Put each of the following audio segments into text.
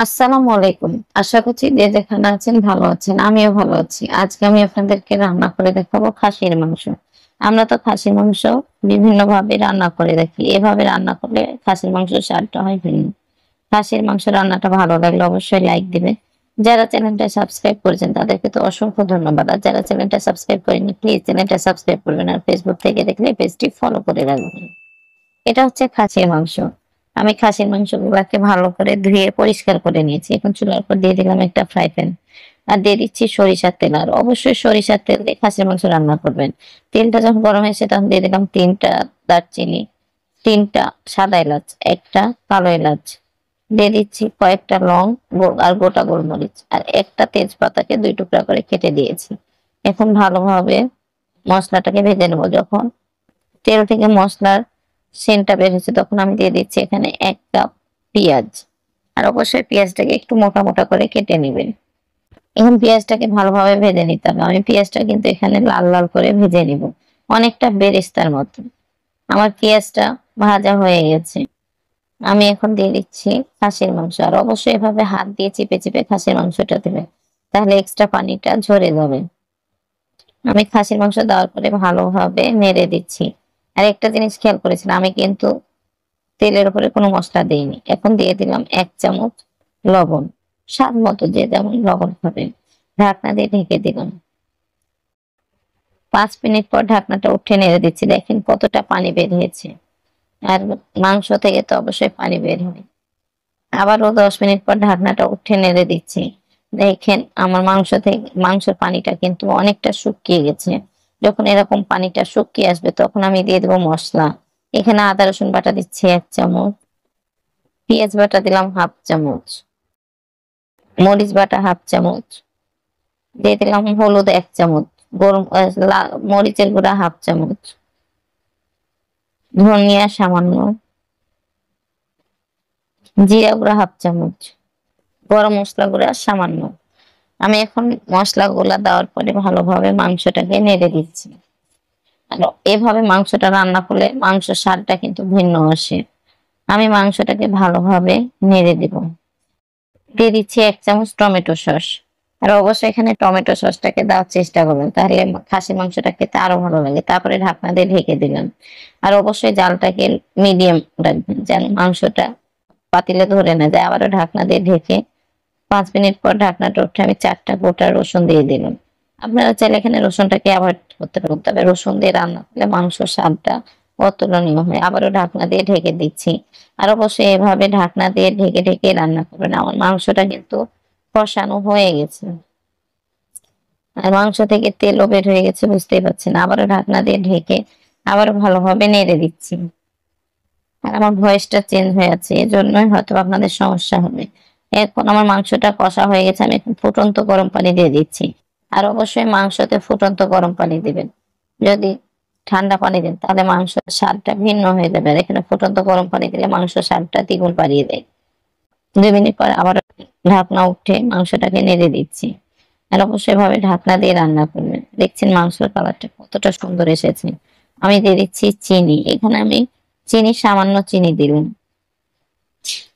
আসসালামু আলাইকুম। আশা করছি যে যেখানে আছেন ভালো আছেন। আমিও ভালো আছি। আজকে আমি আপনাদেরকে রান্না করে দেখাবো খাসির মাংস। আমরা তো খাসির মাংস বিভিন্নভাবে রান্না করে দেখি। এভাবে রান্না করলে খাসির মাংসের স্বাদটা হয় ভিন্ন। খাসির মাংস রান্নাটা ভালো লাগলে অবশ্যই লাইক দিবেন। যারা চ্যানেলটা সাবস্ক্রাইব করেছেন তাদেরকে তো অসংখ্য ধন্যবাদ। আর যারা চ্যানেলটা সাবস্ক্রাইব করেননি প্লিজ চ্যানেলটা সাবস্ক্রাইব করবেন। আর ফেসবুক থেকে দেখলে পেজটি ফলো করে রাখবেন। এটা হচ্ছে খাসির মাংস। আমি খাসির মাংসগুলাকে ভালো করে ধুয়ে পরিষ্কার করে নিয়েছি। এখন চুলার উপর দিয়ে দিলাম একটা ফ্রাই প্যান। আর দিয়ে দিচ্ছি সরিষার তেল। আর অবশ্যই সরিষার তেল দিয়ে খাসির মাংস রান্না করবেন। তেলটা যখন গরম হয়েছে তখন দিয়ে দিলাম ৩টা দারচিনি, ৩টা সাদা এলাচ, একটা কালো এলাচ। দিয়ে দিচ্ছি কয়েকটা লং আর গোটা গোলমরিচ। আর একটা তেজপাতাকে ২ টুকরা করে কেটে দিয়েছি। এখন ভালোভাবে মশলাটাকে ভেজে নেবো। যখন তেল থেকে মশলার সেন্টটা বের হচ্ছে তখন আমি দিয়ে দিচ্ছি এখানে ১ কাপ পেঁয়াজ। আর অবশ্যই পেঁয়াজটাকে একটু মোটা মোটা করে কেটে নেবেন। এখন পেঁয়াজটাকে ভালোভাবে ভেজে নিতে হবে। আমি পেঁয়াজটা কিন্তু এখানে লাল লাল করে ভেজে নিব, অনেকটা বেরেস্তার মতো। আমার পেঁয়াজটা ভাজা হয়ে গেছে। আমি এখন দিয়ে দিচ্ছি খাসির মাংস। আর অবশ্যই এভাবে হাত দিয়ে চিপে চিপে খাসির মাংসটা দেবে, তাহলে এক্সট্রা পানিটা ঝরে যাবে। আমি খাসির মাংস দেওয়ার পরে ভালোভাবে নেড়ে দিচ্ছি। আর একটা জিনিস খেয়াল করেছিলাম, আমি কিন্তু তেলের উপরে কোনো মশলা দেইনি। এখন দিয়ে দিলাম ১ চামচ লবণ, স্বাদ মতো যে যেমন লবণ খাবেন। ঢাকনা দিয়ে ঢেকে দিলাম। ৫ মিনিট পর ঢাকনাটা উঠে নেড়ে দিচ্ছি। দেখেন কতটা পানি বের হয়েছে। আর মাংস থেকে তো অবশ্যই পানি বের হয়। আবারও ১০ মিনিট পর ঢাকনাটা উঠে নেড়ে দিচ্ছি। দেখেন আমার মাংসের পানিটা কিন্তু অনেকটা শুকিয়ে গেছে। যখন এরকম পানিটা শুকিয়ে আসবে তখন আমি দিয়ে দেবো মশলা। এখানে আদা রসুন বাটা দিচ্ছি ১ চামচ, পেঁয়াজ বাটা দিলাম ১/২ চামচ, মরিচ বাটা ১/২ চামচ, দিয়ে দিলাম হলুদ ১ চামচ, গরম মরিচের গুঁড়া ১/২ চামচ, ধনিয়া সামান্য, জিরা গুঁড়া ১/২ চামচ, গরম মসলা গুঁড়া সামান্য। আমি এখন মশলাগুলা দেওয়ার পরে ভালোভাবে মাংসটাকে নেড়ে দিচ্ছি। আর এভাবে মাংসটা রান্না করলে মাংসের স্বাদটা কিন্তু ভিন্ন আসে। আমি মাংসটাকে ভালোভাবে নেড়ে দিব। দিয়ে দিচ্ছি ১ চামচ টমেটো সস। আর অবশ্যই এখানে টমেটো সসটাকে দেওয়ার চেষ্টা করবেন, তাহলে খাসির মাংসটা খেতে আরো ভালো লাগে। তারপরে ঢাকনা দিয়ে ঢেকে দিলাম। আর অবশ্যই জালটাকে মিডিয়াম রাখবেন যেন মাংসটা পাতিলে ধরে না যায়। আবারও ঢাকনা দিয়ে ঢেকে ৫ মিনিট পর ঢাকনাটা উঠে আমি ৪টা গোটা রসুন দিয়ে দিলাম। আপনারা চাইলে এখানে রসুনটাকে অ্যাভয়েড করতে পারেন, তবে রসুন দিয়ে রান্না করলে মাংসের স্বাদটা অতুলনীয় হয়। আবারও ঢাকনা দিয়ে ঢেকে দিচ্ছি। আর অবশ্যই এভাবে ঢাকনা দিয়ে ঢেকে ঢেকে রান্না করবেন। আমার মাংসটা কিন্তু কষানো হয়ে গেছে। আর মাংস থেকে তেলও বের হয়ে গেছে, বুঝতেই পারছেন। আবারও ঢাকনা দিয়ে ঢেকে আবারও ভালোভাবে নেড়ে দিচ্ছি। আর আমার ভয়েসটা চেঞ্জ হয়ে আছে, এজন্যই হয়তো আপনাদের সমস্যা হবে। এখন আমার মাংসটা কষা হয়ে গেছে, আমি এখন ফুটন্ত গরম পানি দিয়ে দিচ্ছি। আর অবশ্যই মাংসতে ফুটন্ত গরম পানি দিবেন। যদি ঠান্ডা পানি দেন তাহলে মাংসের স্বাদটা ভিন্ন হয়ে যাবে। আর এখানে ফুটন্ত গরম পানি দিলে মাংসের স্বাদটা দ্বিগুণ বাড়িয়ে দেয়। ২ মিনিট পর আবার ঢাকনা উঠে মাংসটাকে নেড়ে দিচ্ছি। আর অবশ্যই ভাবে ঢাকনা দিয়ে রান্না করবেন। দেখছেন মাংসের কালারটা কতটা সুন্দর এসেছে। আমি দিয়ে দিচ্ছি চিনি। এখানে আমি সামান্য চিনি দিলাম।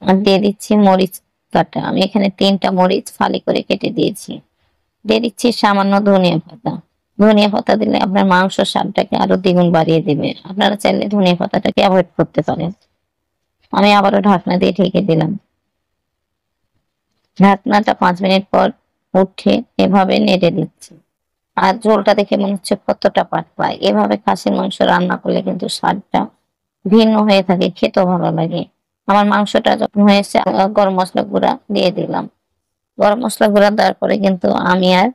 আর দিয়ে দিচ্ছি মরিচ কাটা। আমি এখানে ৩টা মরিচ ফালি করে কেটে দিয়েছি। দিয়ে দিচ্ছি সামান্য ধনিয়া পাতা। ধনিয়া পাতা দিলে আপনার মাংসের স্বাদটাকে আরো দ্বিগুণ বাড়িয়ে দেবে। আপনারা চাইলে ধনিয়া পাতাটাকে অ্যাভয়েড করতে পারেন। আমি আবারও ঢাকনা দিয়ে ঢেকে দিলাম। ঢাকনাটা ৫ মিনিট পর উঠে এভাবে নেড়ে দিচ্ছি। আর ঝোলটা দেখে মনে হচ্ছে কতটা পাতলা। এভাবে খাসির মাংস রান্না করলে কিন্তু স্বাদটা ভিন্ন হয়ে থাকে, খেতেও ভালো লাগে। আমার মাংসটা যখন হয়েছে গরম মসলা গুঁড়া দিয়ে দিলাম। গরম মসলা গুঁড়া দেওয়ার পরে কিন্তু আমি আর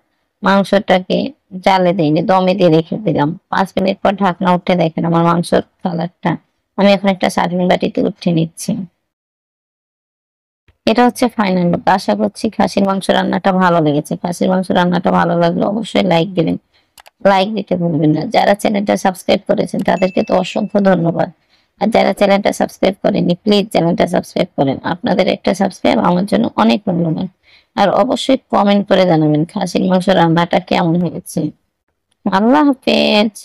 মাংসটাকে জালে দিইনি, দমে দিয়ে রেখে দিলাম। ৫ মিনিট পর ঢাকনা উঠে দেখেন আমার মাংসের কালারটা। আমি এখন একটা সার্ভিং বাটিতে উঠিয়ে নিচ্ছি। এটা হচ্ছে ফাইনাল লুক। আশা করছি খাসির মাংস রান্নাটা ভালো লেগেছে। খাসির মাংস রান্নাটা ভালো লাগলে অবশ্যই লাইক দিবেন। লাইক দিতে ভুলবেন না। যারা চ্যানেলটা সাবস্ক্রাইব করেছেন তাদেরকে তো অসংখ্য ধন্যবাদ। আর যারা চ্যানেলটা সাবস্ক্রাইব করেননি প্লিজ চ্যানেলটা সাবস্ক্রাইব করেন। আপনাদের একটা সাবস্ক্রাইব আমার জন্য অনেক মূল্যবান। আর অবশ্যই কমেন্ট করে জানাবেন খাসির মাংস রান্নাটা কেমন হয়েছে। আল্লাহ হাফেজ।